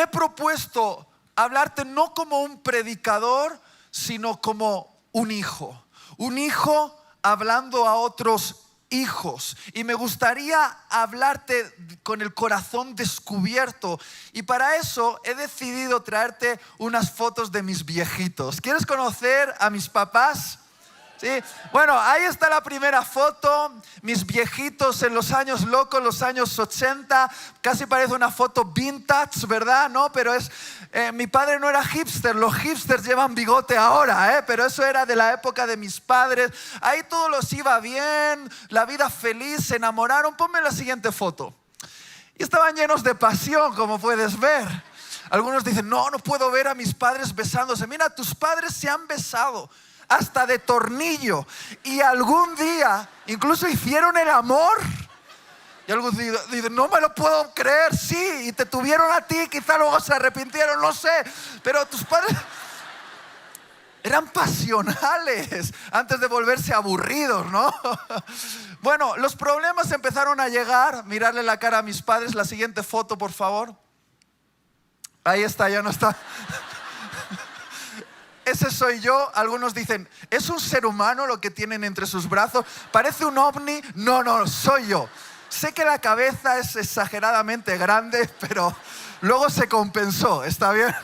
he propuesto hablarte no como un predicador, sino como un hijo. Un hijo hablando a otros hijos. Y me gustaría hablarte con el corazón descubierto. Y para eso he decidido traerte unas fotos de mis viejitos. ¿Quieres conocer a mis papás? Sí. Bueno, ahí está la primera foto, mis viejitos en los años locos, los años 80, casi parece una foto vintage, ¿verdad? No, pero mi padre no era hipster, los hipsters llevan bigote ahora, pero eso era de la época de mis padres. Ahí todo los iba bien, la vida feliz, se enamoraron. Ponme la siguiente foto. Y estaban llenos de pasión, como puedes ver. Algunos dicen, no puedo ver a mis padres besándose. Mira, tus padres se han besado hasta de tornillo, y algún día incluso hicieron el amor. Y algunos dicen, no me lo puedo creer. Sí, y te tuvieron a ti, quizá luego se arrepintieron, no sé, pero tus padres eran pasionales antes de volverse aburridos, ¿no? Bueno, los problemas empezaron a llegar. Mirarle la cara a mis padres. La siguiente foto, por favor. Ahí está, ya no está. Ese soy yo. Algunos dicen, ¿es un ser humano lo que tienen entre sus brazos? ¿Parece un ovni? No, soy yo. Sé que la cabeza es exageradamente grande, pero luego se compensó, ¿está bien?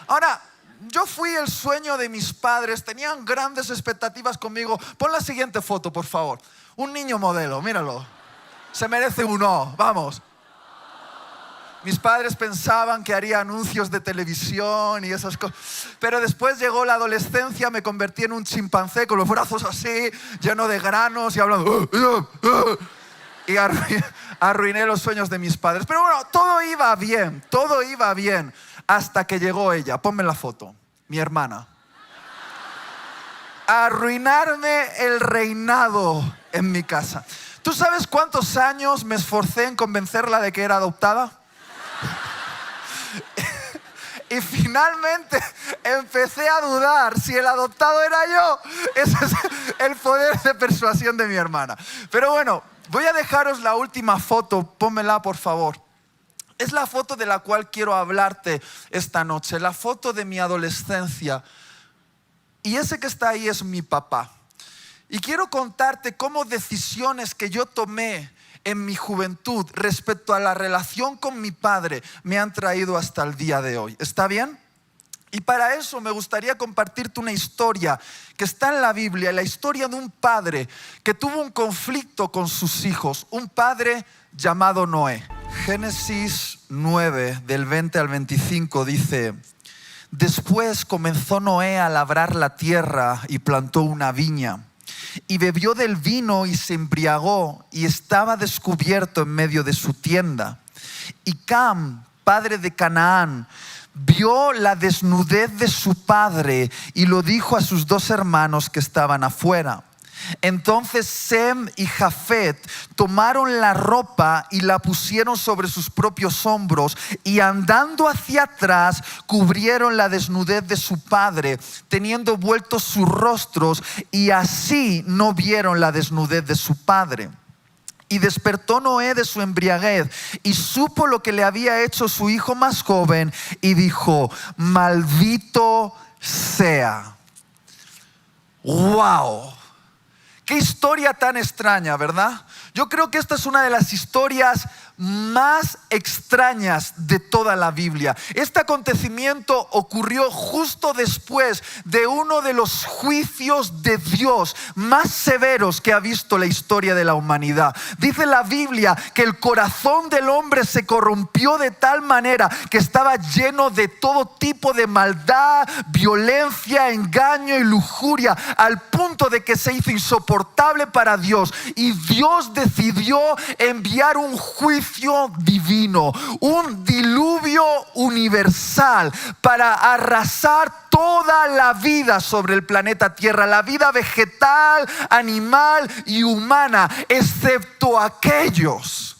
Ahora, yo fui el sueño de mis padres, tenían grandes expectativas conmigo. Pon la siguiente foto, por favor. Un niño modelo, míralo. Se merece un O, vamos. Mis padres pensaban que haría anuncios de televisión y esas cosas. Pero después llegó la adolescencia, me convertí en un chimpancé con los brazos así, lleno de granos y hablando. Y arruiné los sueños de mis padres. Pero bueno, todo iba bien, hasta que llegó ella. Ponme la foto, mi hermana. A arruinarme el reinado en mi casa. ¿Tú sabes cuántos años me esforcé en convencerla de que era adoptada? Y finalmente empecé a dudar si el adoptado era yo. Ese es el poder de persuasión de mi hermana. Pero bueno, voy a dejaros la última foto. Pónmela, por favor. Es la foto de la cual quiero hablarte esta noche. La foto de mi adolescencia. Y ese que está ahí es mi papá. Y quiero contarte cómo decisiones que yo tomé en mi juventud respecto a la relación con mi padre me han traído hasta el día de hoy. ¿Está bien? Y para eso me gustaría compartirte una historia que está en la Biblia, la historia de un padre que tuvo un conflicto con sus hijos, un padre llamado Noé. Génesis 9, del 20 al 25 dice: después comenzó Noé a labrar la tierra y plantó una viña. Y bebió del vino y se embriagó y estaba descubierto en medio de su tienda. Y Cam, padre de Canaán, vio la desnudez de su padre y lo dijo a sus dos hermanos que estaban afuera. Entonces Sem y Jafet tomaron la ropa y la pusieron sobre sus propios hombros y andando hacia atrás cubrieron la desnudez de su padre, teniendo vueltos sus rostros, y así no vieron la desnudez de su padre. Y despertó Noé de su embriaguez y supo lo que le había hecho su hijo más joven y dijo: maldito sea. ¡Wow! Qué historia tan extraña, ¿verdad? Yo creo que esta es una de las historias más extrañas de toda la Biblia. Este acontecimiento ocurrió justo después de uno de los juicios de Dios más severos que ha visto la historia de la humanidad. Dice la Biblia que el corazón del hombre se corrompió de tal manera que estaba lleno de todo tipo de maldad, violencia, engaño y lujuria, al punto de que se hizo insoportable para Dios, y Dios decidió enviar un juicio divino, un diluvio universal para arrasar toda la vida sobre el planeta Tierra, la vida vegetal, animal y humana, excepto aquellos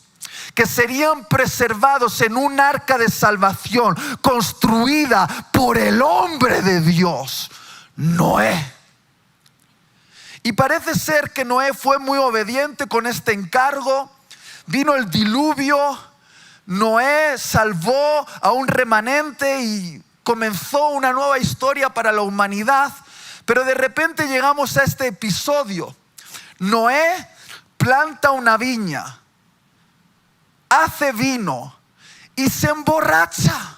que serían preservados en un arca de salvación construida por el hombre de Dios, Noé. Y parece ser que Noé fue muy obediente con este encargo. Vino el diluvio, Noé salvó a un remanente y comenzó una nueva historia para la humanidad. Pero de repente llegamos a este episodio. Noé planta una viña, hace vino y se emborracha.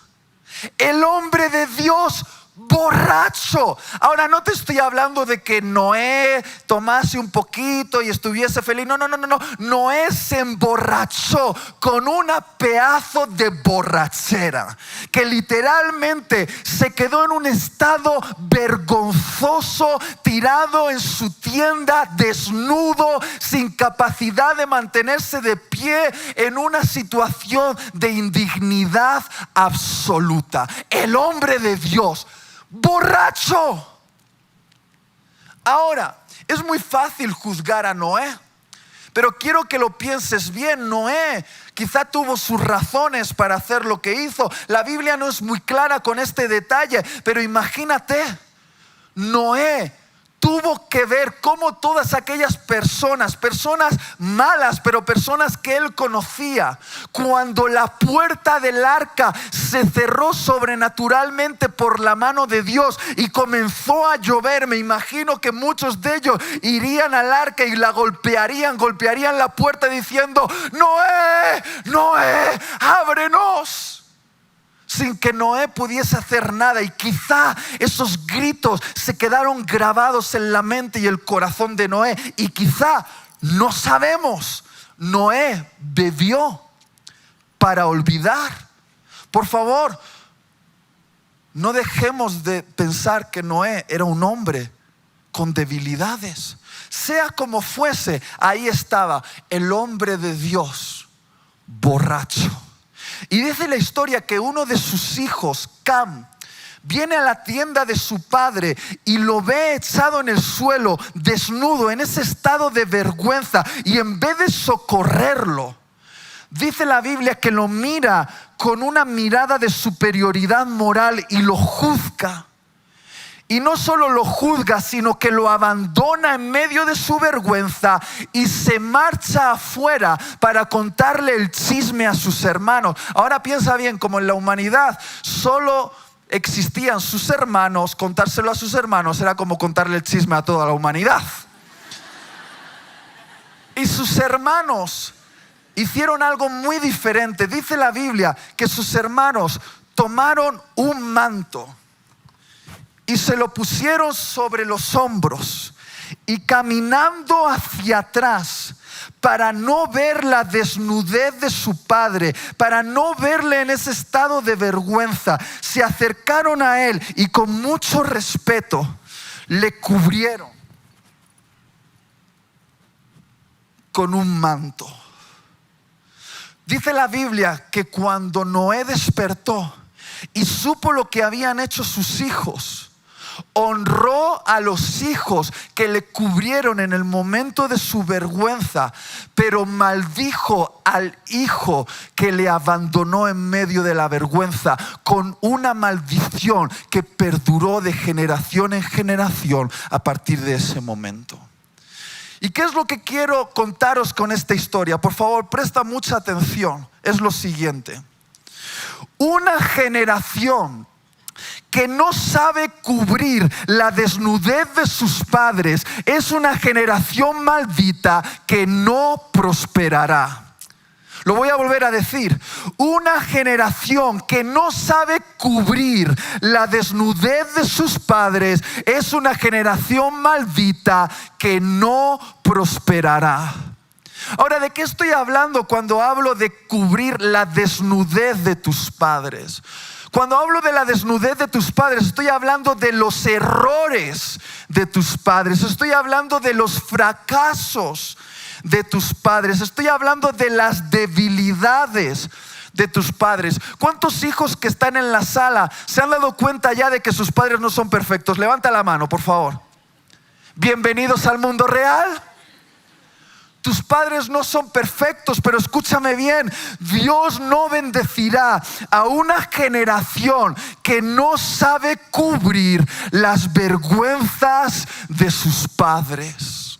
El hombre de Dios borracho. Ahora no te estoy hablando de que Noé tomase un poquito y estuviese feliz. No. Noé se emborrachó con una pedazo de borrachera que literalmente se quedó en un estado vergonzoso, tirado en su tienda, desnudo, sin capacidad de mantenerse de pie, en una situación de indignidad absoluta. El hombre de Dios borracho. Ahora, es muy fácil juzgar a Noé, pero quiero que lo pienses bien. Noé quizá tuvo sus razones para hacer lo que hizo. La Biblia no es muy clara con este detalle, pero imagínate, Noé tuvo que ver cómo todas aquellas personas malas, pero personas que él conocía, cuando la puerta del arca se cerró sobrenaturalmente por la mano de Dios y comenzó a llover, me imagino que muchos de ellos irían al arca y la golpearían la puerta diciendo: Noé, Noé, ábrenos. Sin que Noé pudiese hacer nada. Y quizá esos gritos se quedaron grabados en la mente y el corazón de Noé. Y quizá, no sabemos, Noé bebió para olvidar. Por favor, no dejemos de pensar que Noé era un hombre con debilidades. Sea como fuese, ahí estaba el hombre de Dios, borracho. Y dice la historia que uno de sus hijos, Cam, viene a la tienda de su padre y lo ve echado en el suelo, desnudo, en ese estado de vergüenza. Y en vez de socorrerlo, dice la Biblia que lo mira con una mirada de superioridad moral y lo juzga. Y no solo lo juzga, sino que lo abandona en medio de su vergüenza y se marcha afuera para contarle el chisme a sus hermanos. Ahora piensa bien, como en la humanidad solo existían sus hermanos, contárselo a sus hermanos era como contarle el chisme a toda la humanidad. Y sus hermanos hicieron algo muy diferente. Dice la Biblia que sus hermanos tomaron un manto y se lo pusieron sobre los hombros y caminando hacia atrás para no ver la desnudez de su padre, para no verle en ese estado de vergüenza, se acercaron a él y con mucho respeto le cubrieron con un manto. Dice la Biblia que cuando Noé despertó y supo lo que habían hecho sus hijos, honró a los hijos que le cubrieron en el momento de su vergüenza, pero maldijo al hijo que le abandonó en medio de la vergüenza con una maldición que perduró de generación en generación a partir de ese momento. ¿Y qué es lo que quiero contaros con esta historia? Por favor, presta mucha atención. Es lo siguiente: una generación que no sabe cubrir la desnudez de sus padres es una generación maldita que no prosperará. Lo voy a volver a decir. Una generación que no sabe cubrir la desnudez de sus padres es una generación maldita que no prosperará. Ahora, ¿de qué estoy hablando cuando hablo de cubrir la desnudez de tus padres? Cuando hablo de la desnudez de tus padres, estoy hablando de los errores de tus padres. Estoy hablando de los fracasos de tus padres. Estoy hablando de las debilidades de tus padres. ¿Cuántos hijos que están en la sala se han dado cuenta ya de que sus padres no son perfectos? Levanta la mano, por favor. Bienvenidos al mundo real. Tus padres no son perfectos, pero escúchame bien, Dios no bendecirá a una generación que no sabe cubrir las vergüenzas de sus padres.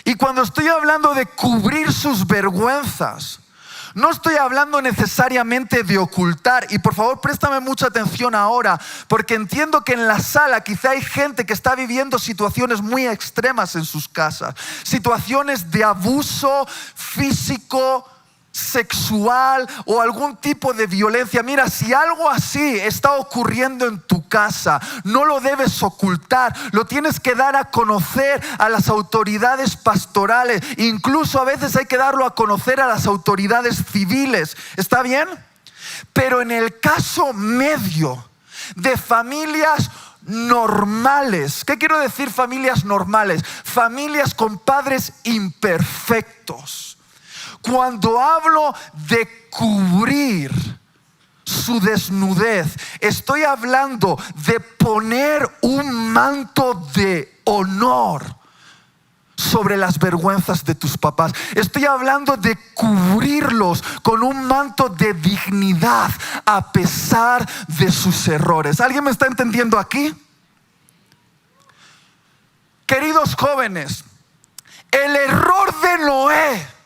Y cuando estoy hablando de cubrir sus vergüenzas, No estoy hablando necesariamente de ocultar. Y por favor, préstame mucha atención ahora, porque entiendo que en la sala quizá hay gente que está viviendo situaciones muy extremas en sus casas. Situaciones de abuso físico, sexual o algún tipo de violencia. Mira, si algo así está ocurriendo en tu casa, no lo debes ocultar, lo tienes que dar a conocer a las autoridades pastorales. Incluso a veces hay que darlo a conocer a las autoridades civiles. ¿Está bien? Pero en el caso medio de familias normales, ¿qué quiero decir familias normales? Familias con padres imperfectos. Cuando hablo de cubrir su desnudez, estoy hablando de poner un manto de honor sobre las vergüenzas de tus papás. Estoy hablando de cubrirlos con un manto de dignidad a pesar de sus errores. ¿Alguien me está entendiendo aquí? Queridos jóvenes, el error de Noé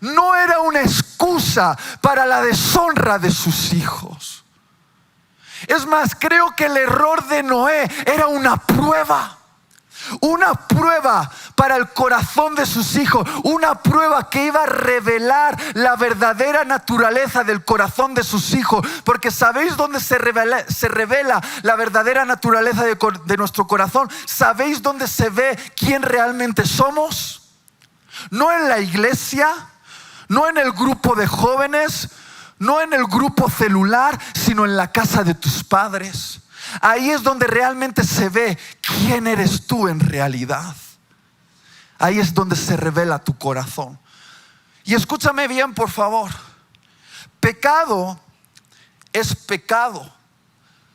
no era una excusa para la deshonra de sus hijos. Es más, creo que el error de Noé era una prueba para el corazón de sus hijos, una prueba que iba a revelar la verdadera naturaleza del corazón de sus hijos. Porque ¿sabéis dónde se revela la verdadera naturaleza de nuestro corazón? ¿Sabéis dónde se ve quién realmente somos? No en la iglesia, no en el grupo de jóvenes, no en el grupo celular, sino en la casa de tus padres. Ahí es donde realmente se ve quién eres tú en realidad. Ahí es donde se revela tu corazón. Y escúchame bien, por favor. Pecado es pecado.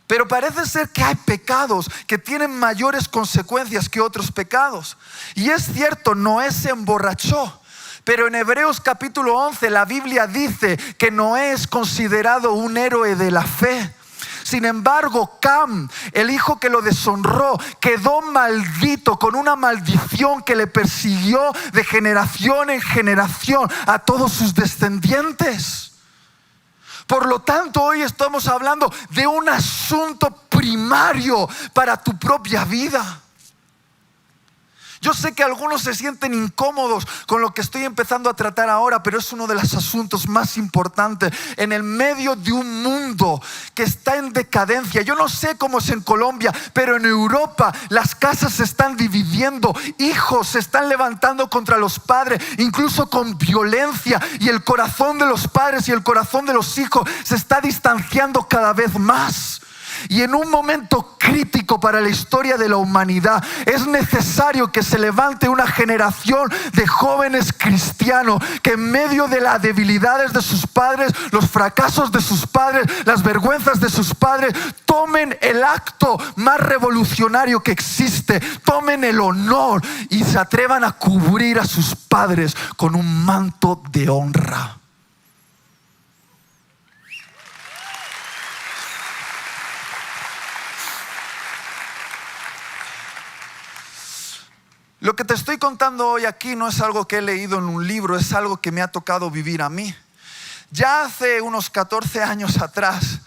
Pero parece ser que hay pecados que tienen mayores consecuencias que otros pecados. Y es cierto, Noé se emborrachó. Pero en Hebreos capítulo 11 la Biblia dice que Noé es considerado un héroe de la fe. Sin embargo, Cam, el hijo que lo deshonró, quedó maldito con una maldición que le persiguió de generación en generación a todos sus descendientes. Por lo tanto, hoy estamos hablando de un asunto primario para tu propia vida. Yo sé que algunos se sienten incómodos con lo que estoy empezando a tratar ahora, pero es uno de los asuntos más importantes en el medio de un mundo que está en decadencia. Yo no sé cómo es en Colombia, pero en Europa las casas se están dividiendo, hijos se están levantando contra los padres, incluso con violencia, y el corazón de los padres y el corazón de los hijos se está distanciando cada vez más. Y en un momento crítico para la historia de la humanidad es necesario que se levante una generación de jóvenes cristianos que en medio de las debilidades de sus padres, los fracasos de sus padres, las vergüenzas de sus padres, tomen el acto más revolucionario que existe, tomen el honor y se atrevan a cubrir a sus padres con un manto de honra. Lo que te estoy contando hoy aquí no es algo que he leído en un libro, es algo que me ha tocado vivir a mí. Ya hace unos 14 años atrás,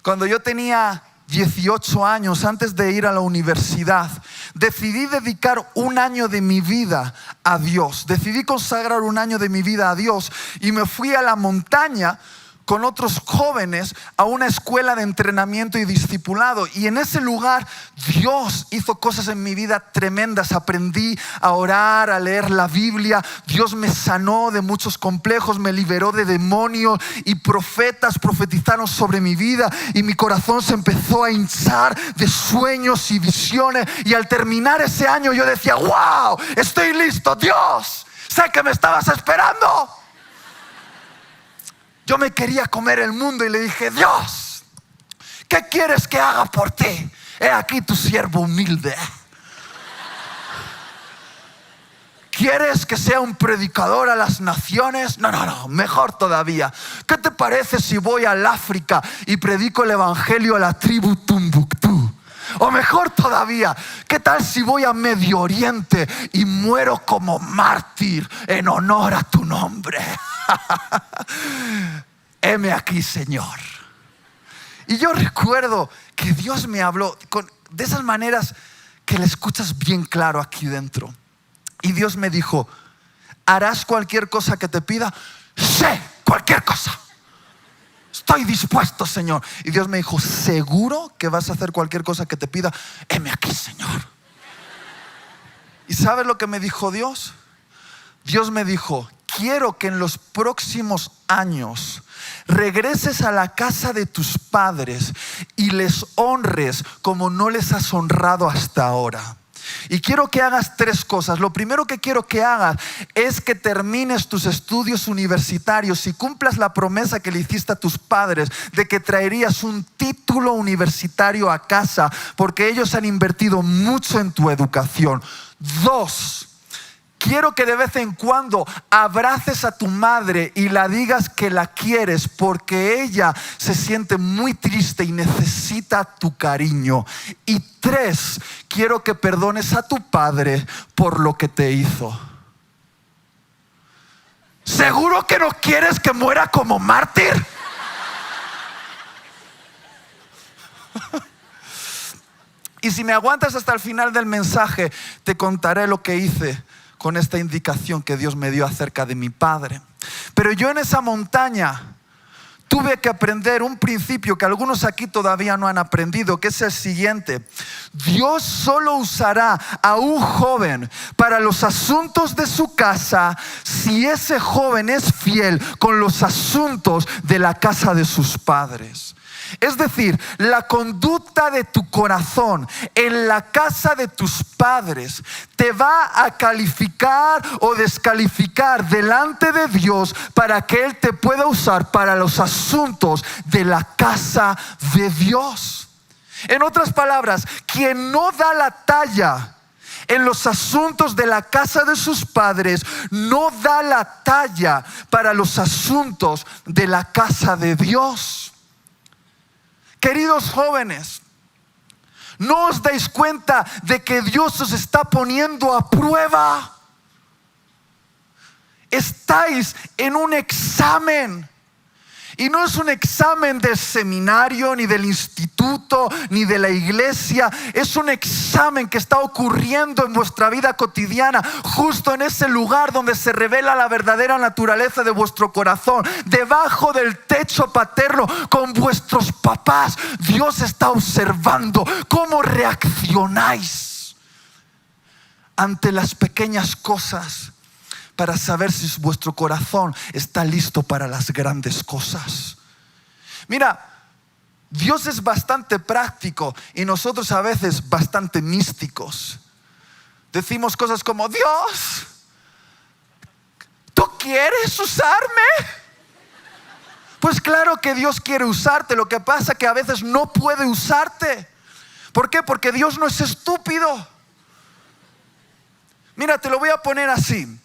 cuando yo tenía 18 años, antes de ir a la universidad, decidí dedicar un año de mi vida a Dios. Decidí consagrar un año de mi vida a Dios y me fui a la montaña con otros jóvenes a una escuela de entrenamiento y discipulado. Y en ese lugar Dios hizo cosas en mi vida tremendas. Aprendí a orar, a leer la Biblia. Dios me sanó de muchos complejos, me liberó de demonios, y profetas profetizaron sobre mi vida y mi corazón se empezó a hinchar de sueños y visiones. Y al terminar ese año yo decía: ¡wow! Estoy listo, Dios, sé que me estabas esperando. Yo me quería comer el mundo y le dije: Dios, ¿qué quieres que haga por ti? He aquí tu siervo humilde. ¿Quieres que sea un predicador a las naciones? No, mejor todavía. ¿Qué te parece si voy al África y predico el evangelio a la tribu Tumbuctú? O mejor todavía, ¿qué tal si voy a Medio Oriente y muero como mártir en honor a tu nombre? Heme aquí, Señor. Y yo recuerdo que Dios me habló de esas maneras que le escuchas bien claro aquí dentro. Y Dios me dijo: ¿harás cualquier cosa que te pida? Sí, cualquier cosa. Estoy dispuesto, Señor. Y Dios me dijo: ¿seguro que vas a hacer cualquier cosa que te pida? Heme aquí, Señor. ¿Y sabes lo que me dijo Dios? Dios me dijo: quiero que en los próximos años regreses a la casa de tus padres y les honres como no les has honrado hasta ahora. Y quiero que hagas 3 cosas. Lo primero que quiero que hagas es que termines tus estudios universitarios y cumplas la promesa que le hiciste a tus padres de que traerías un título universitario a casa, porque ellos han invertido mucho en tu educación. 2, quiero que de vez en cuando abraces a tu madre y la digas que la quieres, porque ella se siente muy triste y necesita tu cariño. Y 3, quiero que perdones a tu padre por lo que te hizo. ¿Seguro que no quieres que muera como mártir? Y si me aguantas hasta el final del mensaje, te contaré lo que hice con esta indicación que Dios me dio acerca de mi padre. Pero yo en esa montaña tuve que aprender un principio que algunos aquí todavía no han aprendido, que es el siguiente: Dios solo usará a un joven para los asuntos de su casa si ese joven es fiel con los asuntos de la casa de sus padres. Es decir, la conducta de tu corazón en la casa de tus padres te va a calificar o descalificar delante de Dios para que Él te pueda usar para los asuntos de la casa de Dios. En otras palabras, quien no da la talla en los asuntos de la casa de sus padres, no da la talla para los asuntos de la casa de Dios. Queridos jóvenes, ¿no os dais cuenta de que Dios os está poniendo a prueba? Estáis en un examen. Y no es un examen del seminario, ni del instituto, ni de la iglesia. Es un examen que está ocurriendo en vuestra vida cotidiana, justo en ese lugar donde se revela la verdadera naturaleza de vuestro corazón, debajo del techo paterno con vuestros papás. Dios está observando cómo reaccionáis ante las pequeñas cosas, para saber si vuestro corazón está listo para las grandes cosas. Mira, Dios es bastante práctico y nosotros a veces bastante místicos. Decimos cosas como: Dios, ¿tú quieres usarme? Pues claro que Dios quiere usarte. Lo que pasa es que a veces no puede usarte. ¿Por qué? Porque Dios no es estúpido. Mira, te lo voy a poner así.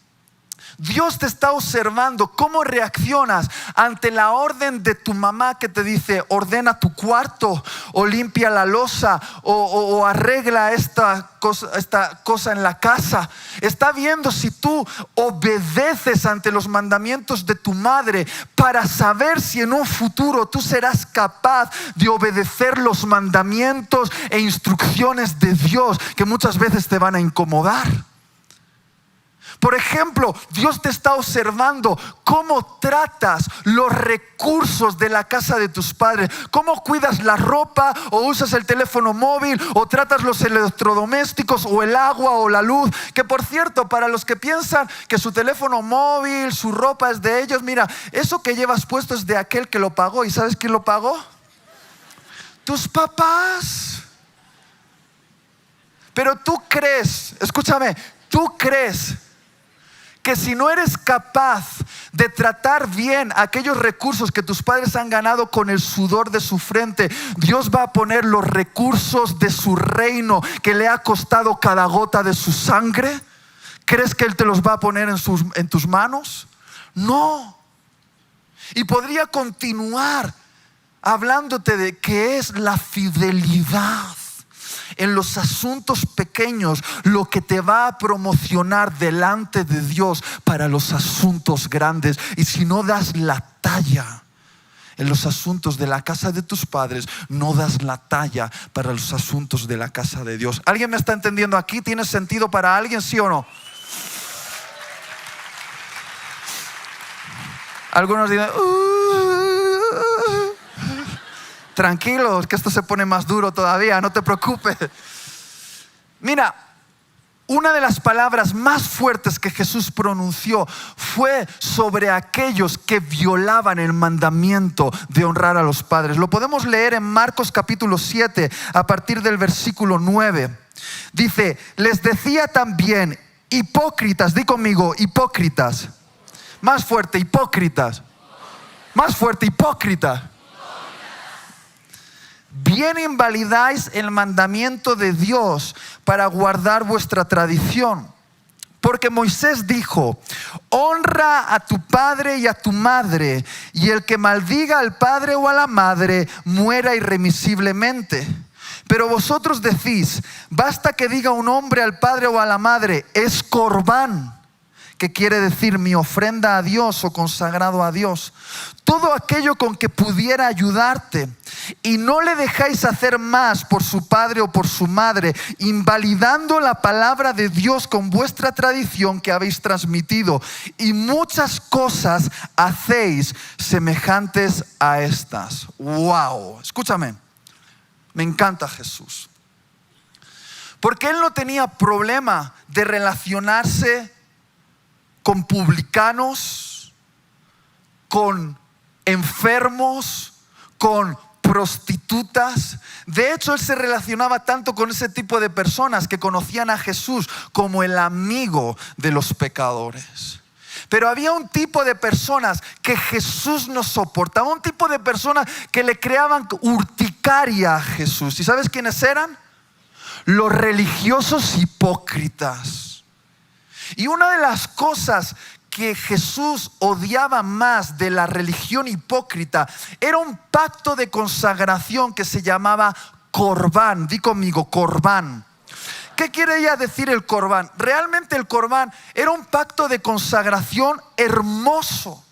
Dios te está observando cómo reaccionas ante la orden de tu mamá que te dice: ordena tu cuarto, o limpia la loza, o arregla esta cosa en la casa. Está viendo si tú obedeces ante los mandamientos de tu madre, para saber si en un futuro tú serás capaz de obedecer los mandamientos e instrucciones de Dios, que muchas veces te van a incomodar. Por ejemplo, Dios te está observando cómo tratas los recursos de la casa de tus padres, cómo cuidas la ropa, o usas el teléfono móvil, o tratas los electrodomésticos, o el agua, o la luz. Que por cierto, para los que piensan que su teléfono móvil, su ropa es de ellos, mira, eso que llevas puesto es de aquel que lo pagó. ¿Y sabes quién lo pagó? Tus papás. Pero tú crees, escúchame, tú crees que si no eres capaz de tratar bien aquellos recursos que tus padres han ganado con el sudor de su frente, Dios va a poner los recursos de su reino que le ha costado cada gota de su sangre? ¿Crees que Él te los va a poner en tus manos? No. Y podría continuar hablándote de qué es la fidelidad. en los asuntos pequeños lo que te va a promocionar delante de Dios para los asuntos grandes. Y si no das la talla en los asuntos de la casa de tus padres, no das la talla para los asuntos de la casa de Dios. ¿Alguien me está entendiendo aquí? ¿Tiene sentido para alguien, sí o no? Algunos dirán, tranquilos, que esto se pone más duro todavía, no te preocupes. Mira, una de las palabras más fuertes que Jesús pronunció fue sobre aquellos que violaban el mandamiento de honrar a los padres. Lo podemos leer en Marcos capítulo 7 a partir del versículo 9. Dice, les decía también, hipócritas, di conmigo, hipócritas. Más fuerte, hipócritas. Más fuerte, hipócritas. Bien invalidáis el mandamiento de Dios para guardar vuestra tradición. Porque Moisés dijo, honra a tu padre y a tu madre, y el que maldiga al padre o a la madre muera irremisiblemente. Pero vosotros decís, basta que diga un hombre al padre o a la madre, es corbán, que quiere decir mi ofrenda a Dios o consagrado a Dios. Todo aquello con que pudiera ayudarte, y no le dejáis hacer más por su padre o por su madre, invalidando la palabra de Dios con vuestra tradición que habéis transmitido, y muchas cosas hacéis semejantes a estas. ¡Wow! Escúchame, me encanta Jesús, porque Él no tenía problema de relacionarse con publicanos, con enfermos, con prostitutas. De hecho, Él se relacionaba tanto con ese tipo de personas que conocían a Jesús como el amigo de los pecadores. Pero había un tipo de personas que Jesús no soportaba, un tipo de personas que le creaban urticaria a Jesús. ¿Y sabes quiénes eran? Los religiosos hipócritas. Y una de las cosas que Jesús odiaba más de la religión hipócrita era un pacto de consagración que se llamaba corbán. Di conmigo, corbán. ¿Qué quiere ya decir el corbán? Realmente el corbán era un pacto de consagración hermoso,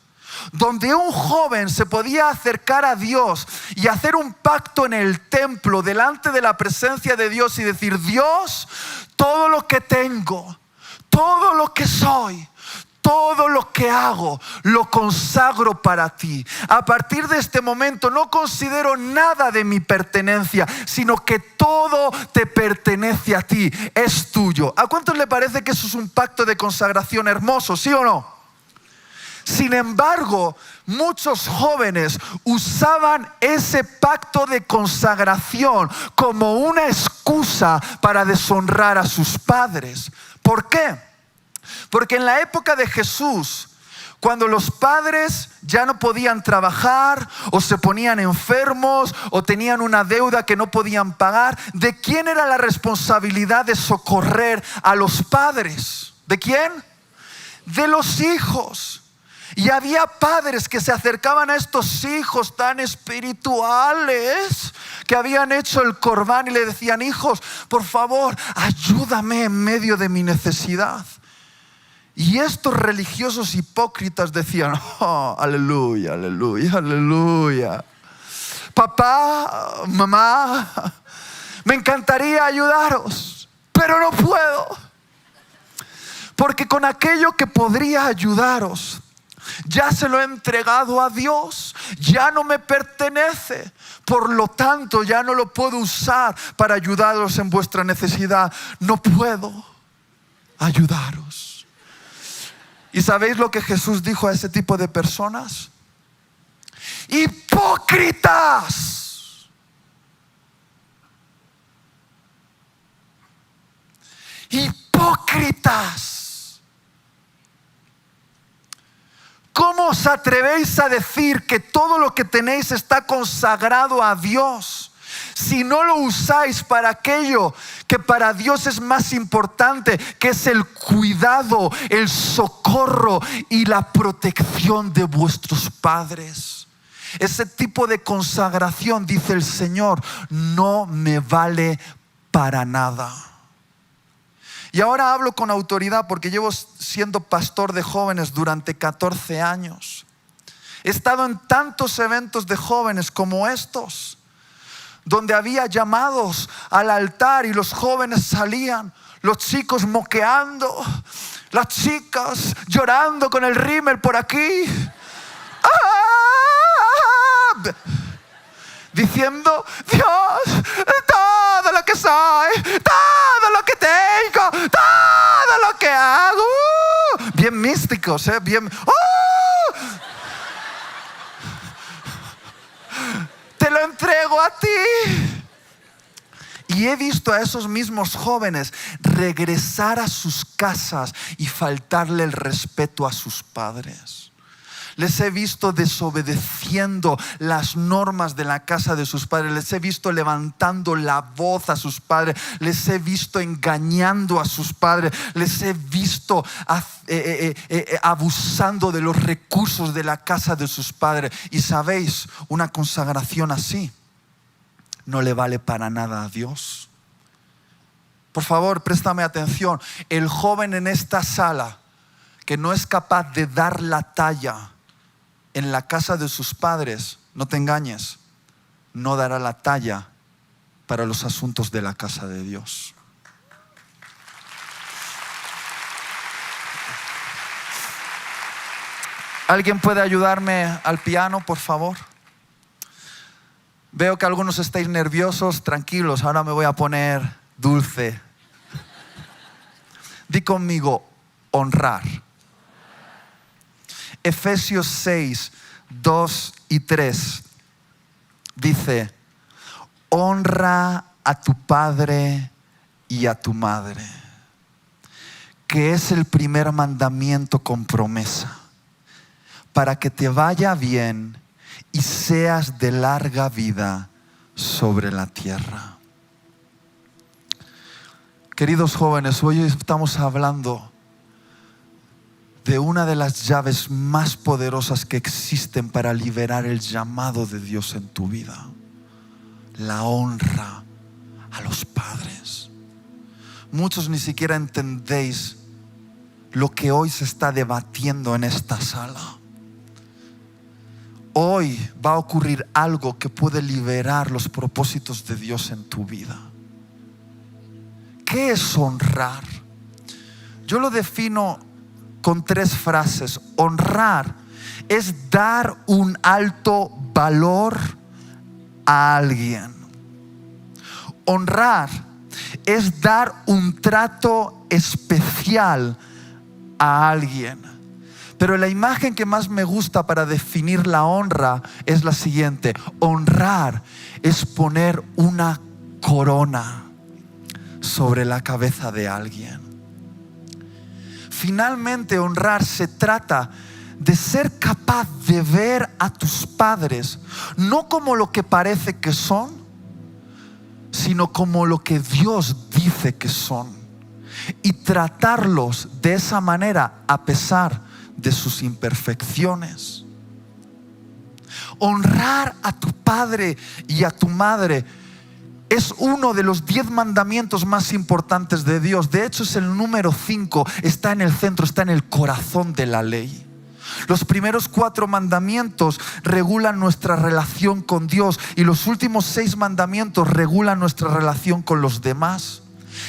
donde un joven se podía acercar a Dios y hacer un pacto en el templo delante de la presencia de Dios y decir, Dios, todo lo que tengo, todo lo que soy, todo lo que hago, lo consagro para ti. A partir de este momento no considero nada de mi pertenencia, sino que todo te pertenece a ti, es tuyo. ¿A cuántos le parece que eso es un pacto de consagración hermoso, sí o no? Sin embargo, muchos jóvenes usaban ese pacto de consagración como una excusa para deshonrar a sus padres. ¿Por qué? Porque en la época de Jesús, cuando los padres ya no podían trabajar o se ponían enfermos o tenían una deuda que no podían pagar, ¿de quién era la responsabilidad de socorrer a los padres? ¿De quién? De los hijos. Y había padres que se acercaban a estos hijos tan espirituales que habían hecho el corbán y le decían, hijos, por favor, ayúdame en medio de mi necesidad. Y estos religiosos hipócritas decían, oh, aleluya, aleluya, aleluya. Papá, mamá, me encantaría ayudaros, pero no puedo. Porque con aquello que podría ayudaros, ya se lo he entregado a Dios, ya no me pertenece. Por lo tanto, ya no lo puedo usar para ayudaros en vuestra necesidad. No puedo ayudaros. ¿Y sabéis lo que Jesús dijo a ese tipo de personas? ¡Hipócritas! ¡Hipócritas! ¿Cómo os atrevéis a decir que todo lo que tenéis está consagrado a Dios, si no lo usáis para aquello que para Dios es más importante, que es el cuidado, el socorro y la protección de vuestros padres? Ese tipo de consagración, dice el Señor, no me vale para nada. Y ahora hablo con autoridad porque llevo siendo pastor de jóvenes durante 14 años. He estado en tantos eventos de jóvenes como estos, donde había llamados al altar y los jóvenes salían, los chicos moqueando, las chicas llorando con el rímel por aquí, diciendo: Dios, todo lo que soy, todo lo que tengo, todo lo que hago. Bien místicos, bien. Te lo entrego a ti. Y he visto a esos mismos jóvenes regresar a sus casas y faltarle el respeto a sus padres. Les he visto desobedeciendo las normas de la casa de sus padres. Les he visto levantando la voz a sus padres. Les he visto engañando a sus padres. Les he visto abusando de los recursos de la casa de sus padres. Y sabéis, una consagración así no le vale para nada a Dios. Por favor, préstame atención. El joven en esta sala que no es capaz de dar la talla en la casa de sus padres, no te engañes, no dará la talla para los asuntos de la casa de Dios. ¿Alguien puede ayudarme al piano, por favor? Veo que algunos estáis nerviosos, tranquilos, ahora me voy a poner dulce. Di conmigo: honrar. Efesios 6, 2 y 3 dice: honra a tu padre y a tu madre, que es el primer mandamiento con promesa, para que te vaya bien y seas de larga vida sobre la tierra. Queridos jóvenes, hoy estamos hablando de una de las llaves más poderosas que existen para liberar el llamado de Dios en tu vida: la honra a los padres. Muchos ni siquiera entendéis lo que hoy se está debatiendo en esta sala. Hoy va a ocurrir algo que puede liberar los propósitos de Dios en tu vida. ¿Qué es honrar? Yo lo defino con 3 frases. Honrar es dar un alto valor a alguien. Honrar es dar un trato especial a alguien. Pero la imagen que más me gusta para definir la honra es la siguiente: honrar es poner una corona sobre la cabeza de alguien. Finalmente, honrar se trata de ser capaz de ver a tus padres no como lo que parece que son, sino como lo que Dios dice que son, y tratarlos de esa manera a pesar de sus imperfecciones. Honrar a tu padre y a tu madre es uno de los 10 mandamientos más importantes de Dios. De hecho, es el número 5, está en el centro, está en el corazón de la ley. Los primeros 4 mandamientos regulan nuestra relación con Dios y los últimos 6 mandamientos regulan nuestra relación con los demás.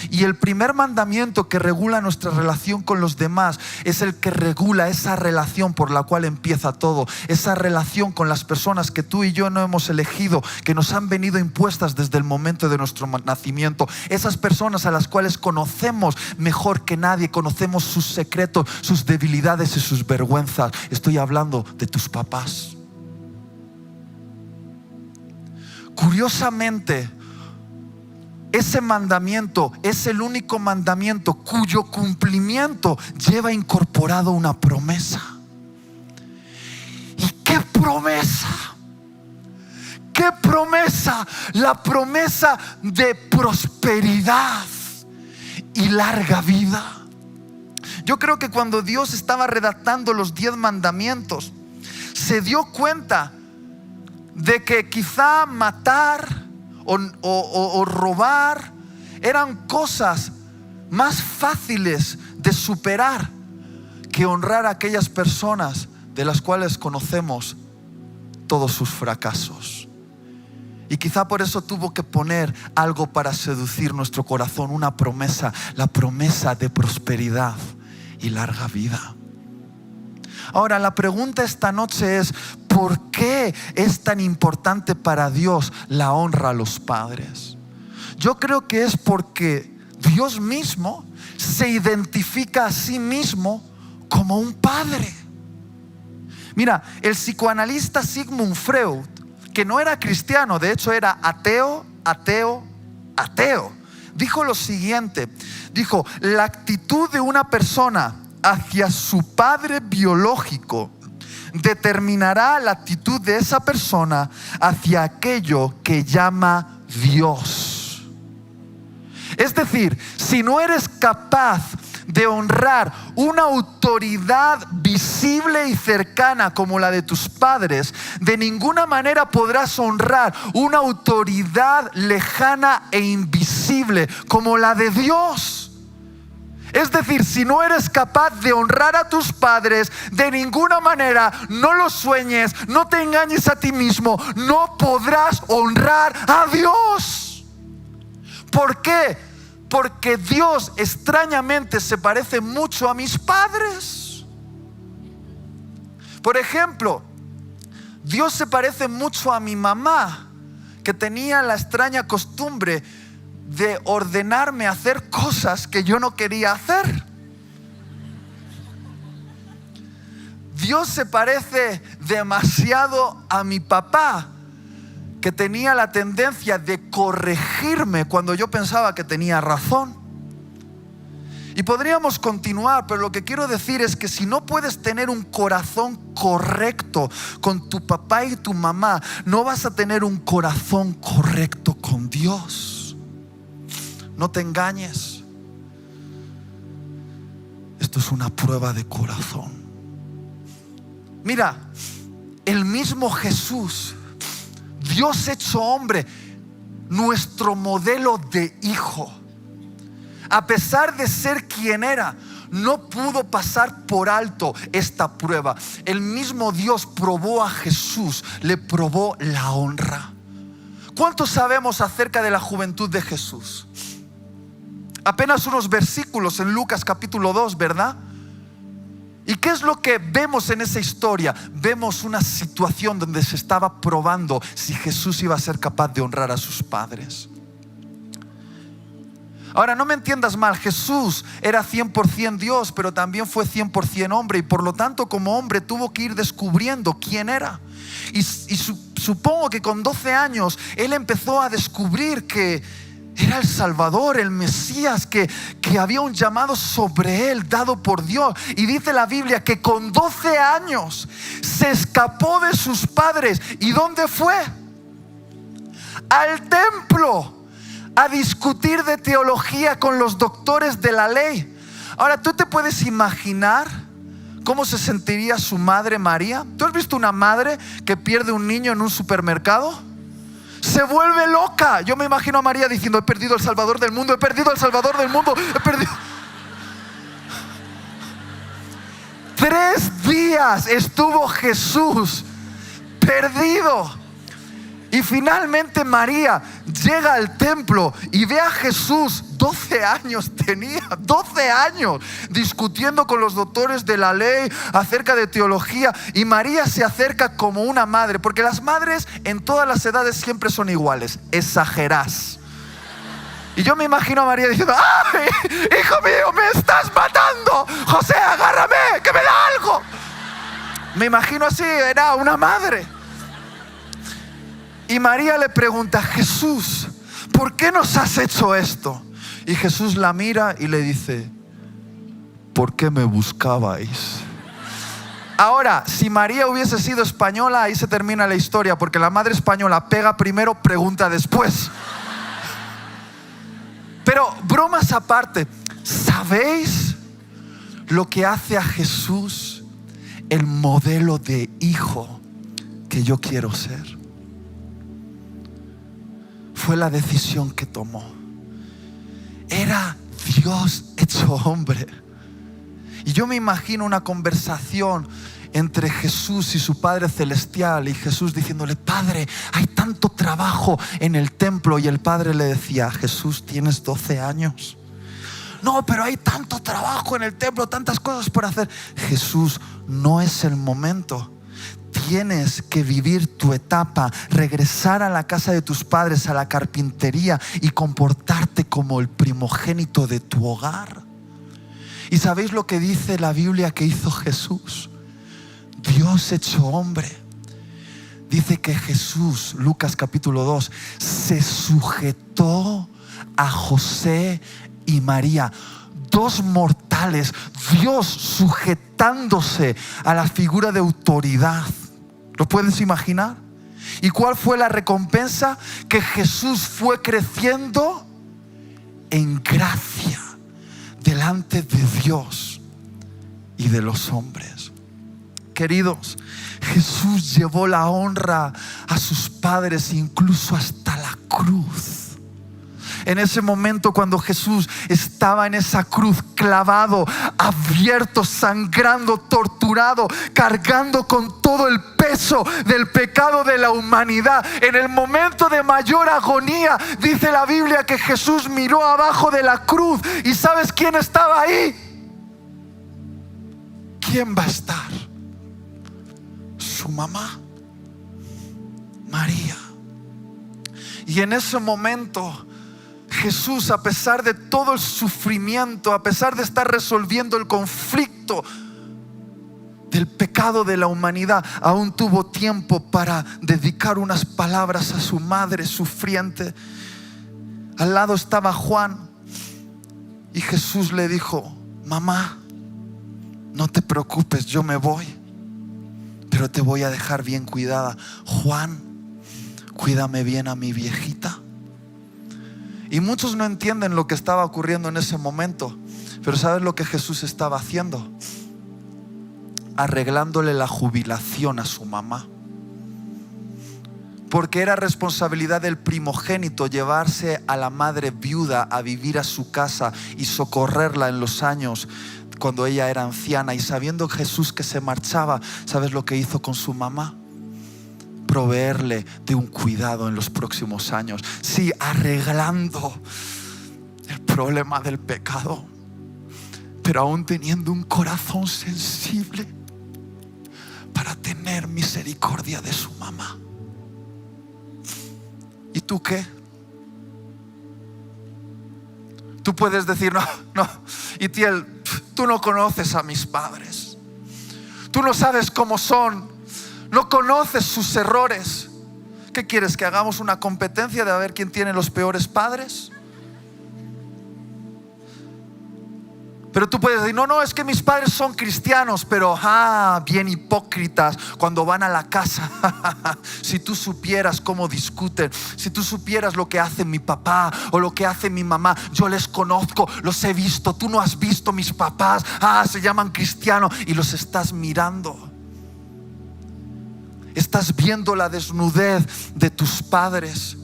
Y el primer mandamiento que regula nuestra relación con los demás es el que regula esa relación por la cual empieza todo. Esa relación con las personas que tú y yo no hemos elegido, que nos han venido impuestas desde el momento de nuestro nacimiento. Esas personas a las cuales conocemos mejor que nadie, conocemos sus secretos, sus debilidades y sus vergüenzas. Estoy hablando de tus papás. Curiosamente, ese mandamiento es el único mandamiento cuyo cumplimiento lleva incorporado una promesa. ¿Y qué promesa? ¿Qué promesa? La promesa de prosperidad y larga vida. Yo creo que cuando Dios estaba redactando los 10 mandamientos, se dio cuenta de que quizá matar o robar eran cosas más fáciles de superar que honrar a aquellas personas de las cuales conocemos todos sus fracasos. Y quizá por eso tuvo que poner algo para seducir nuestro corazón, una promesa, la promesa de prosperidad y larga vida. Ahora, la pregunta esta noche es: ¿por qué es tan importante para Dios la honra a los padres? Yo creo que es porque Dios mismo se identifica a sí mismo como un padre. Mira, el psicoanalista Sigmund Freud, que no era cristiano, de hecho era ateo, dijo lo siguiente: dijo, la actitud de una persona hacia su padre biológico determinará la actitud de esa persona hacia aquello que llama Dios. Es decir, si no eres capaz de honrar una autoridad visible y cercana como la de tus padres, de ninguna manera podrás honrar una autoridad lejana e invisible como la de Dios. Es decir, si no eres capaz de honrar a tus padres, de ninguna manera, no lo sueñes, no te engañes a ti mismo, no podrás honrar a Dios. ¿Por qué? Porque Dios extrañamente se parece mucho a mis padres. Por ejemplo, Dios se parece mucho a mi mamá, que tenía la extraña costumbre de ordenarme hacer cosas que yo no quería hacer. Dios se parece demasiado a mi papá, que tenía la tendencia de corregirme cuando yo pensaba que tenía razón. Y podríamos continuar, pero lo que quiero decir es que si no puedes tener un corazón correcto con tu papá y tu mamá, no vas a tener un corazón correcto con Dios. No te engañes. Esto es una prueba de corazón. Mira, el mismo Jesús, Dios hecho hombre, nuestro modelo de hijo, a pesar de ser quien era, no pudo pasar por alto esta prueba. El mismo Dios probó a Jesús, le probó la honra. ¿Cuánto sabemos acerca de la juventud de Jesús? Apenas unos versículos en Lucas capítulo 2, ¿verdad? ¿Y qué es lo que vemos en esa historia? Vemos una situación donde se estaba probando si Jesús iba a ser capaz de honrar a sus padres. Ahora, no me entiendas mal, Jesús era 100% Dios, pero también fue 100% hombre, y por lo tanto como hombre tuvo que ir descubriendo quién era. Y supongo que con 12 años Él empezó a descubrir que era el Salvador, el Mesías, que había un llamado sobre Él dado por Dios. Y dice la Biblia que con 12 años se escapó de sus padres. ¿Y dónde fue? Al templo, a discutir de teología con los doctores de la ley. Ahora, ¿tú te puedes imaginar cómo se sentiría su madre María? ¿Tú has visto una madre que pierde un niño en un supermercado? Se vuelve loca. Yo me imagino a María diciendo: he perdido el Salvador del mundo, he perdido el Salvador del mundo, he perdido. 3 días estuvo Jesús perdido. Y finalmente María llega al templo y ve a Jesús. 12 años tenía, 12 años discutiendo con los doctores de la ley acerca de teología. Y María se acerca como una madre, porque las madres en todas las edades siempre son iguales. Exagerás. Y yo me imagino a María diciendo: ¡ay, hijo mío, me estás matando! José, agárrame, que me da algo. Me imagino así, era una madre. Y María le pregunta: Jesús, ¿por qué nos has hecho esto? Y Jesús la mira y le dice: ¿por qué me buscabais? Ahora, si María hubiese sido española, ahí se termina la historia, porque la madre española pega primero, pregunta después. Pero bromas aparte, ¿sabéis lo que hace a Jesús el modelo de hijo que yo quiero ser? Fue la decisión que tomó. Era Dios hecho hombre. Y yo me imagino una conversación entre Jesús y su Padre Celestial, y Jesús diciéndole: Padre, hay tanto trabajo en el templo. Y el Padre le decía: Jesús, tienes 12 años. No, pero hay tanto trabajo en el templo, tantas cosas por hacer. Jesús, no es el momento. Tienes que vivir tu etapa, regresar a la casa de tus padres, a la carpintería, y comportarte como el primogénito de tu hogar. ¿Y sabéis lo que dice la Biblia que hizo Jesús? Dios hecho hombre. Dice que Jesús, Lucas capítulo 2, se sujetó a José y María, dos mortales, Dios sujetándose a la figura de autoridad. ¿Lo puedes imaginar? ¿Y cuál fue la recompensa? Que Jesús fue creciendo en gracia delante de Dios y de los hombres. Queridos, Jesús llevó la honra a sus padres incluso hasta la cruz. En ese momento, cuando Jesús estaba en esa cruz, clavado, abierto, sangrando, torturado, cargando con todo el peso del pecado de la humanidad, en el momento de mayor agonía, dice la Biblia que Jesús miró abajo de la cruz. ¿Y sabes quién estaba ahí? ¿Quién va a estar? Su mamá, María. Y en ese momento, Jesús, a pesar de todo el sufrimiento, a pesar de estar resolviendo el conflicto del pecado de la humanidad, aún tuvo tiempo para dedicar unas palabras a su madre sufriente. Al lado estaba Juan, y Jesús le dijo: mamá, no te preocupes, yo me voy, pero te voy a dejar bien cuidada. Juan, cuídame bien a mi viejita. Y muchos no entienden lo que estaba ocurriendo en ese momento, pero ¿sabes lo que Jesús estaba haciendo? Arreglándole la jubilación a su mamá. Porque era responsabilidad del primogénito llevarse a la madre viuda a vivir a su casa y socorrerla en los años cuando ella era anciana. Y sabiendo Jesús que se marchaba, ¿sabes lo que hizo con su mamá? Proveerle de un cuidado en los próximos años. Sí, arreglando el problema del pecado, pero aún teniendo un corazón sensible para tener misericordia de su mamá. ¿Y tú qué? Tú puedes decir: no, Itiel, tú no conoces a mis padres, tú no sabes cómo son, no conoces sus errores. ¿Qué quieres? ¿Que hagamos una competencia de a ver quién tiene los peores padres? Pero tú puedes decir: no, es que mis padres son cristianos, pero bien hipócritas cuando van a la casa. Si tú supieras cómo discuten, si tú supieras lo que hace mi papá o lo que hace mi mamá. Yo les conozco, los he visto. Tú no has visto mis papás. Se llaman cristianos y los estás mirando. Estás viendo la desnudez de tus padres.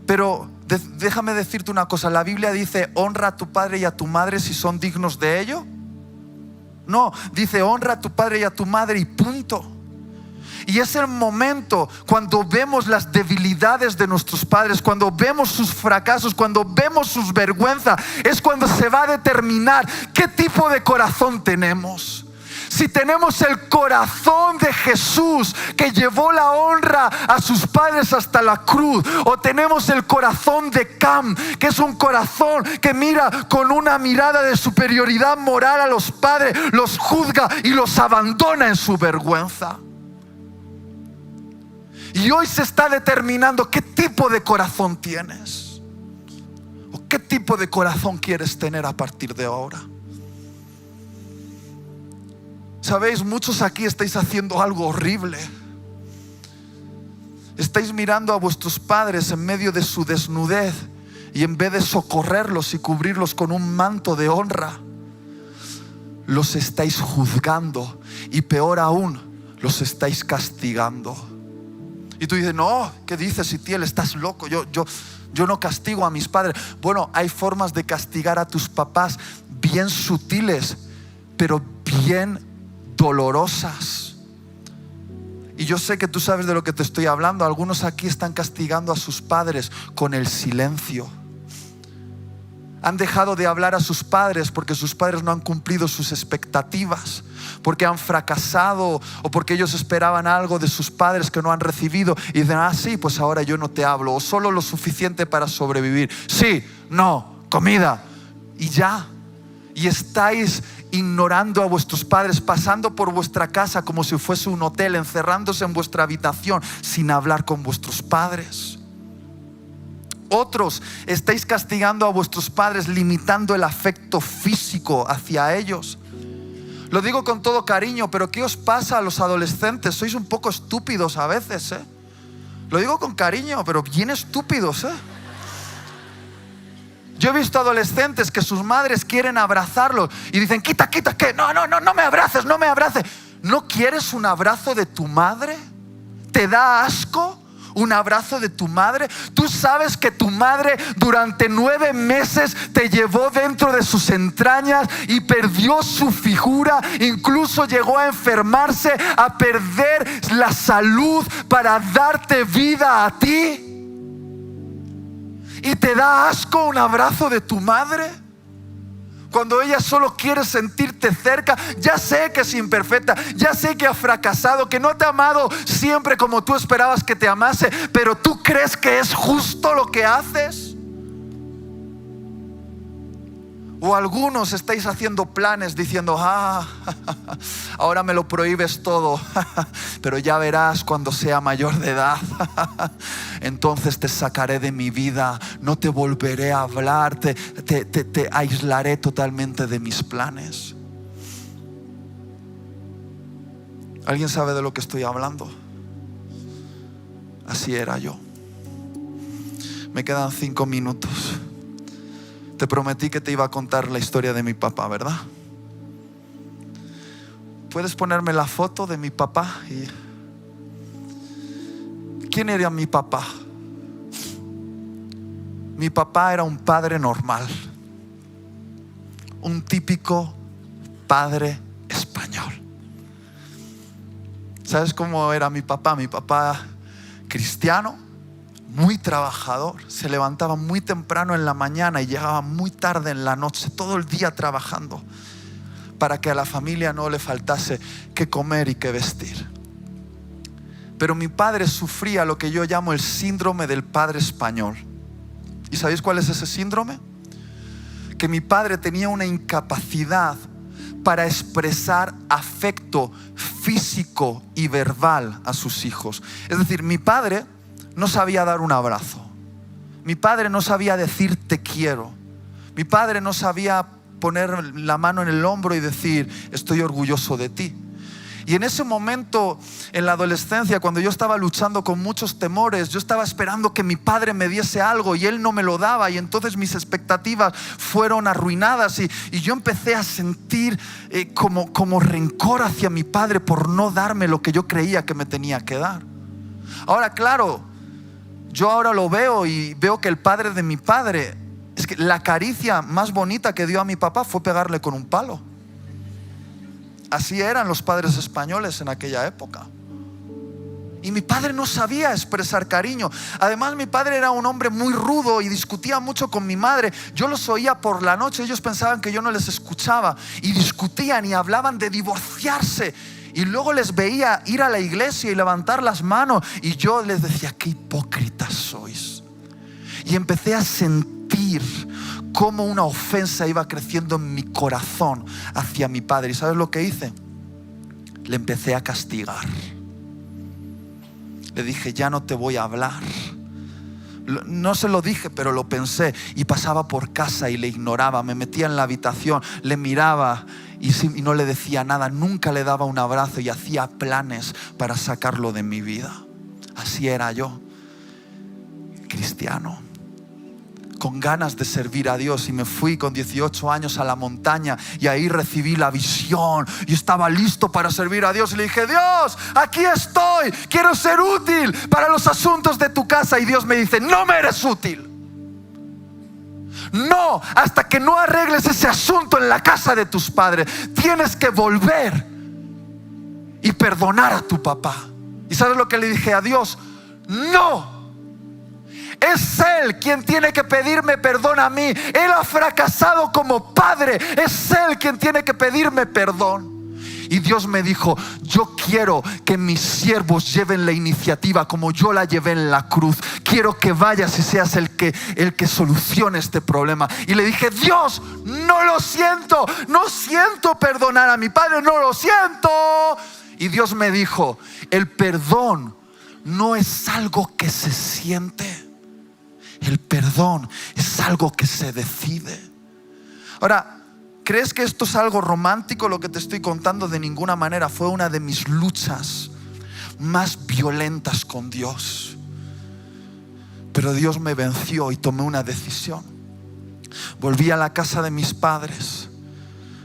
Pero déjame decirte una cosa. La Biblia dice: honra a tu padre y a tu madre si son dignos de ello. No, dice: honra a tu padre y a tu madre, y punto. Y es el momento cuando vemos las debilidades de nuestros padres, cuando vemos sus fracasos, cuando vemos sus vergüenzas, es cuando se va a determinar qué tipo de corazón tenemos. Si tenemos el corazón de Jesús, que llevó la honra a sus padres hasta la cruz, o tenemos el corazón de Cam, que es un corazón que mira con una mirada de superioridad moral a los padres, los juzga y los abandona en su vergüenza. Y hoy se está determinando qué tipo de corazón tienes, o qué tipo de corazón quieres tener a partir de ahora. Sabéis, muchos aquí estáis haciendo algo horrible. Estáis mirando a vuestros padres en medio de su desnudez, y en vez de socorrerlos y cubrirlos con un manto de honra, los estáis juzgando, y peor aún, los estáis castigando. Y tú dices, no, ¿qué dices, Itiel? Estás loco, yo no castigo a mis padres. Bueno, hay formas de castigar a tus papás bien sutiles, pero bien dolorosas. Y yo sé que tú sabes de lo que te estoy hablando. Algunos aquí están castigando a sus padres con el silencio. Han dejado de hablar a sus padres porque sus padres no han cumplido sus expectativas, porque han fracasado o porque ellos esperaban algo de sus padres que no han recibido y dicen, sí, pues ahora yo no te hablo, o solo lo suficiente para sobrevivir. Sí, no, comida y ya. Y estáis ignorando a vuestros padres, pasando por vuestra casa como si fuese un hotel, encerrándose en vuestra habitación sin hablar con vuestros padres. Otros estáis castigando a vuestros padres, limitando el afecto físico hacia ellos. Lo digo con todo cariño, pero ¿qué os pasa a los adolescentes? Sois un poco estúpidos a veces, ¿eh? Lo digo con cariño, pero bien estúpidos, ¿eh? Yo he visto adolescentes que sus madres quieren abrazarlos y dicen, quita, ¿qué? No me abraces, no me abraces. ¿No quieres un abrazo de tu madre? ¿Te da asco un abrazo de tu madre? Tú sabes que tu madre durante 9 meses te llevó dentro de sus entrañas y perdió su figura, incluso llegó a enfermarse, a perder la salud para darte vida a ti. ¿Y te da asco un abrazo de tu madre? Cuando ella solo quiere sentirte cerca. Ya sé que es imperfecta, ya sé que ha fracasado, que no te ha amado siempre como tú esperabas que te amase, pero ¿tú crees que es justo lo que haces? O algunos estáis haciendo planes diciendo, ahora me lo prohíbes todo, pero ya verás cuando sea mayor de edad, entonces te sacaré de mi vida, no te volveré a hablar, te aislaré totalmente de mis planes. ¿Alguien sabe de lo que estoy hablando? Así era yo. Me quedan 5 minutos. Te prometí que te iba a contar la historia de mi papá, ¿verdad? ¿Puedes ponerme la foto de mi papá? ¿Quién era mi papá? Mi papá era un padre normal, un típico padre español. ¿Sabes cómo era mi papá? Mi papá cristiano, muy trabajador, se levantaba muy temprano en la mañana y llegaba muy tarde en la noche, todo el día trabajando para que a la familia no le faltase qué comer y qué vestir. Pero mi padre sufría lo que yo llamo el síndrome del padre español. ¿Y sabéis cuál es ese síndrome? Que mi padre tenía una incapacidad para expresar afecto físico y verbal a sus hijos. Es decir, mi padre no sabía dar un abrazo. Mi padre no sabía decir te quiero. Mi padre no sabía poner la mano en el hombro y decir estoy orgulloso de ti. Y en ese momento, en la adolescencia, cuando yo estaba luchando con muchos temores, yo estaba esperando que mi padre me diese algo y él no me lo daba, y entonces mis expectativas fueron arruinadas y yo empecé a sentir como rencor hacia mi padre por no darme lo que yo creía que me tenía que dar. Ahora, claro, yo ahora lo veo y veo que el padre de mi padre, es que la caricia más bonita que dio a mi papá fue pegarle con un palo. Así eran los padres españoles en aquella época. Y mi padre no sabía expresar cariño. Además, mi padre era un hombre muy rudo y discutía mucho con mi madre. Yo los oía por la noche, ellos pensaban que yo no les escuchaba y discutían y hablaban de divorciarse. Y luego les veía ir a la iglesia y levantar las manos y yo les decía, qué hipócritas sois. Y empecé a sentir cómo una ofensa iba creciendo en mi corazón hacia mi padre. ¿Y sabes lo que hice? Le empecé a castigar. Le dije, ya no te voy a hablar. No se lo dije, pero lo pensé. Y pasaba por casa y le ignoraba. Me metía en la habitación, le miraba y no le decía nada. Nunca le daba un abrazo y hacía planes para sacarlo de mi vida. Así era yo, cristiano, con ganas de servir a Dios, y me fui con 18 años a la montaña y ahí recibí la visión y estaba listo para servir a Dios. Y le dije: Dios, aquí estoy, quiero ser útil para los asuntos de tu casa. Y Dios me dice: no me eres útil. No, hasta que no arregles ese asunto en la casa de tus padres, tienes que volver y perdonar a tu papá. ¿Y sabes lo que le dije a Dios? No. Es Él quien tiene que pedirme perdón a mí. Él ha fracasado como padre. Es Él quien tiene que pedirme perdón. Y Dios me dijo: yo quiero que mis siervos lleven la iniciativa como yo la llevé en la cruz. Quiero que vayas y seas el que solucione este problema. Y le dije: Dios, no lo siento. No siento perdonar a mi padre. No lo siento. Y Dios me dijo: el perdón no es algo que se siente. El perdón es algo que se decide. Ahora, ¿crees que esto es algo romántico lo que te estoy contando? De ninguna manera. Fue una de mis luchas más violentas con Dios. Pero Dios me venció y tomé una decisión. Volví a la casa de mis padres.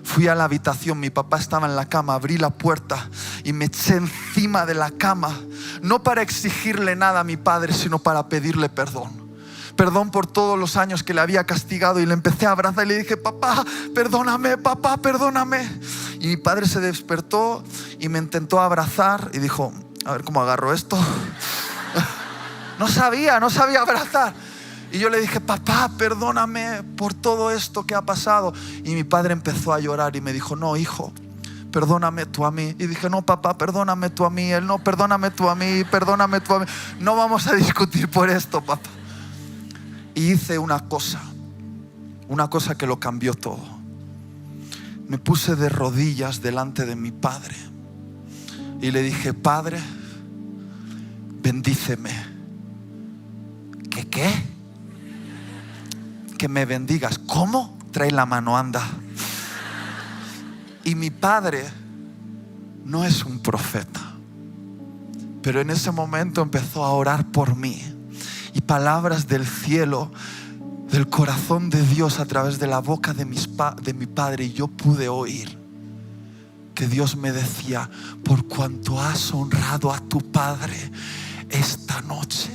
Fui a la habitación, mi papá estaba en la cama, abrí la puerta y me eché encima de la cama. No para exigirle nada a mi padre, sino para pedirle perdón. Perdón por todos los años que le había castigado, y le empecé a abrazar y le dije: papá, perdóname, papá, perdóname. Y mi padre se despertó y me intentó abrazar y dijo: a ver cómo agarro esto. No sabía abrazar. Y yo le dije: papá, perdóname por todo esto que ha pasado. Y mi padre empezó a llorar y me dijo: no, hijo, perdóname tú a mí. Y dije: no, papá, perdóname tú a mí. Él: no, perdóname tú a mí, perdóname tú a mí. No vamos a discutir por esto, papá. Y hice una cosa que lo cambió todo. Me puse de rodillas delante de mi padre y le dije: Padre, bendíceme. ¿Qué? Que me bendigas. ¿Cómo? Trae la mano, anda. Y mi padre no es un profeta, pero en ese momento empezó a orar por mí. Y palabras del cielo, del corazón de Dios a través de la boca de mi padre, y yo pude oír que Dios me decía: por cuanto has honrado a tu padre esta noche,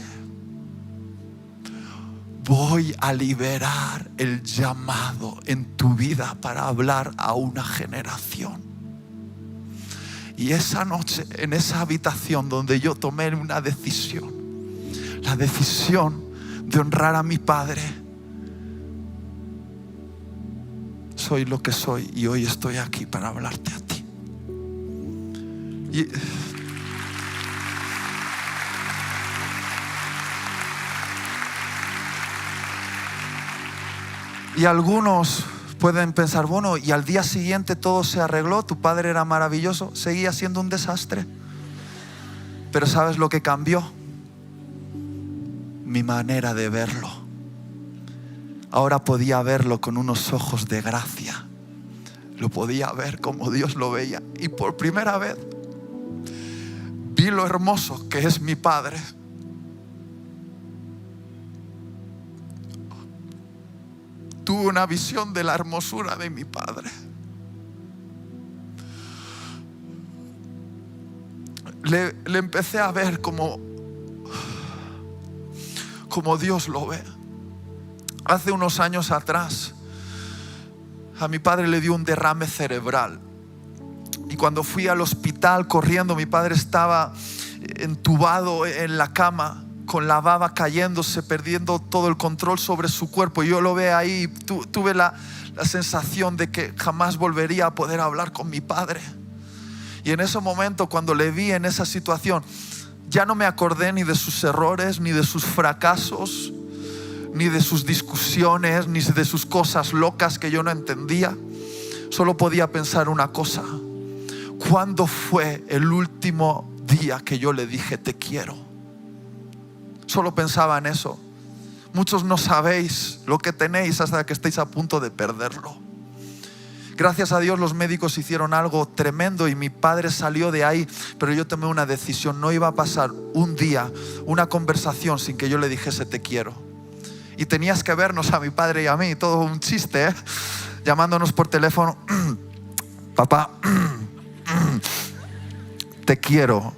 voy a liberar el llamado en tu vida para hablar a una generación. Y esa noche, en esa habitación donde yo tomé una decisión, la decisión de honrar a mi padre, soy lo que soy, y hoy estoy aquí para hablarte a ti. Y algunos pueden pensar: bueno, y al día siguiente todo se arregló, tu padre era maravilloso. Seguía siendo un desastre. Pero ¿sabes lo que cambió? Mi manera de verlo. Ahora podía verlo con unos ojos de gracia. Lo podía ver como Dios lo veía. Y por primera vez vi lo hermoso que es mi padre. Tuve una visión de la hermosura de mi padre. Le empecé a ver como Dios lo ve. Hace unos años atrás, a mi padre le dio un derrame cerebral. Y cuando fui al hospital corriendo, mi padre estaba entubado en la cama, con la baba cayéndose, perdiendo todo el control sobre su cuerpo. Y yo lo veía ahí y tuve la sensación de que jamás volvería a poder hablar con mi padre. Y en ese momento, cuando le vi en esa situación, ya no me acordé ni de sus errores, ni de sus fracasos, ni de sus discusiones, ni de sus cosas locas que yo no entendía. Solo podía pensar una cosa: ¿cuándo fue el último día que yo le dije te quiero? Solo pensaba en eso. Muchos no sabéis lo que tenéis hasta que estéis a punto de perderlo. Gracias a Dios los médicos hicieron algo tremendo y mi padre salió de ahí, pero yo tomé una decisión. No iba a pasar un día, una conversación sin que yo le dijese te quiero. y tenías que vernos a mi padre y a mí, todo un chiste, llamándonos por teléfono. Papá, te quiero.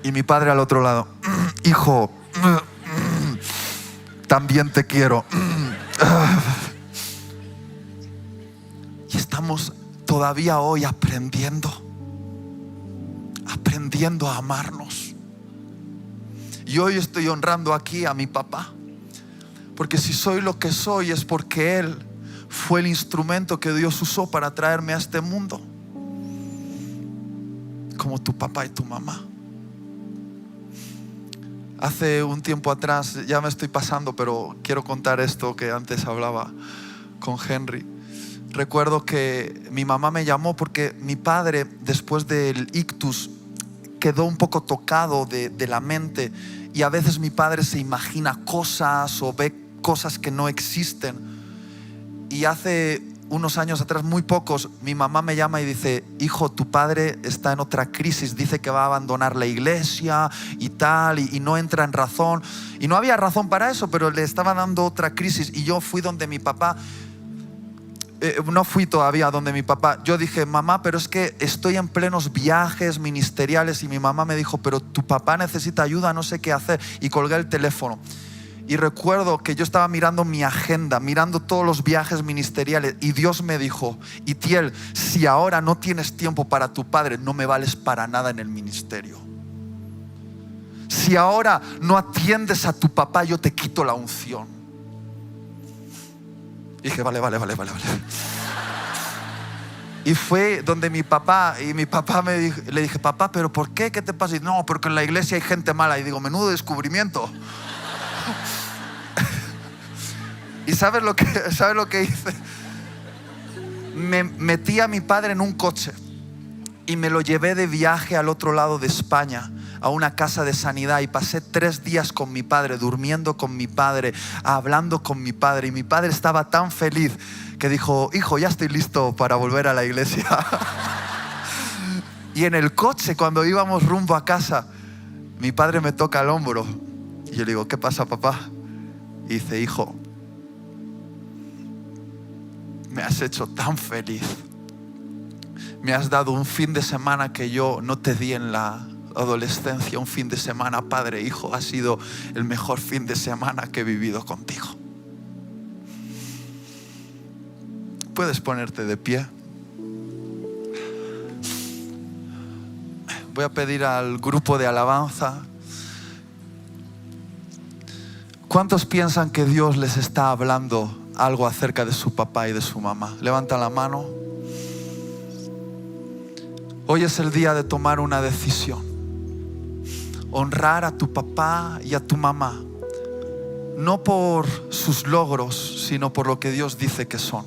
Y mi padre al otro lado, hijo, también te quiero. Y estamos todavía hoy aprendiendo a amarnos. Y hoy estoy honrando aquí a mi papá, porque si soy lo que soy es porque él fue el instrumento que Dios usó para traerme a este mundo, como tu papá y tu mamá. Hace un tiempo atrás, ya me estoy pasando, pero quiero contar esto que antes hablaba con Henry. Recuerdo que mi mamá me llamó porque mi padre, después del ictus, quedó un poco tocado de la mente, y a veces mi padre se imagina cosas o ve cosas que no existen. Y hace unos años atrás, muy pocos, mi mamá me llama y dice: hijo, tu padre está en otra crisis, dice que va a abandonar la iglesia y tal, y no entra en razón. Y no había razón para eso, pero le estaba dando otra crisis. Y yo fui donde mi papá, no fui todavía donde mi papá. Yo dije: mamá, pero es que estoy en plenos viajes ministeriales. Y mi mamá me dijo: pero tu papá necesita ayuda, no sé qué hacer. Y colgué el teléfono. Y recuerdo que yo estaba mirando mi agenda, mirando todos los viajes ministeriales, y Dios me dijo: Itiel, si ahora no tienes tiempo para tu padre, no me vales para nada en el ministerio. Si ahora no atiendes a tu papá, yo te quito la unción. Y dije: vale. Y fue donde mi papá, y mi papá le dije: papá, ¿pero por qué? ¿Qué te pasa? Y no, porque en la iglesia hay gente mala. Y digo: menudo descubrimiento. ¿Y sabes lo que hice? Me metí a mi padre en un coche y me lo llevé de viaje al otro lado de España, a una casa de sanidad, y pasé 3 días con mi padre, durmiendo con mi padre, hablando con mi padre. Y mi padre estaba tan feliz que dijo: hijo, ya estoy listo para volver a la iglesia. Y en el coche, cuando íbamos rumbo a casa, mi padre me toca el hombro y yo le digo: ¿qué pasa, papá? Y dice: hijo, me has hecho tan feliz. Me has dado un fin de semana que yo no te di en la adolescencia. Un fin de semana, padre, hijo, ha sido el mejor fin de semana que he vivido contigo. Puedes ponerte de pie. Voy a pedir al grupo de alabanza. ¿Cuántos piensan que Dios les está hablando algo acerca de su papá y de su mamá? Levanta la mano. Hoy es el día de tomar una decisión. Honrar a tu papá y a tu mamá, no por sus logros, sino por lo que Dios dice que son.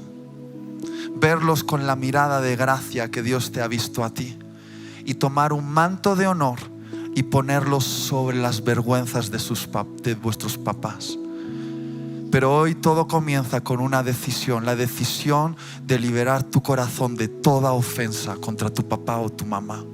Verlos con la mirada de gracia que Dios te ha visto a ti, y tomar un manto de honor y ponerlos sobre las vergüenzas de vuestros papás. Pero hoy todo comienza con una decisión, la decisión de liberar tu corazón de toda ofensa contra tu papá o tu mamá.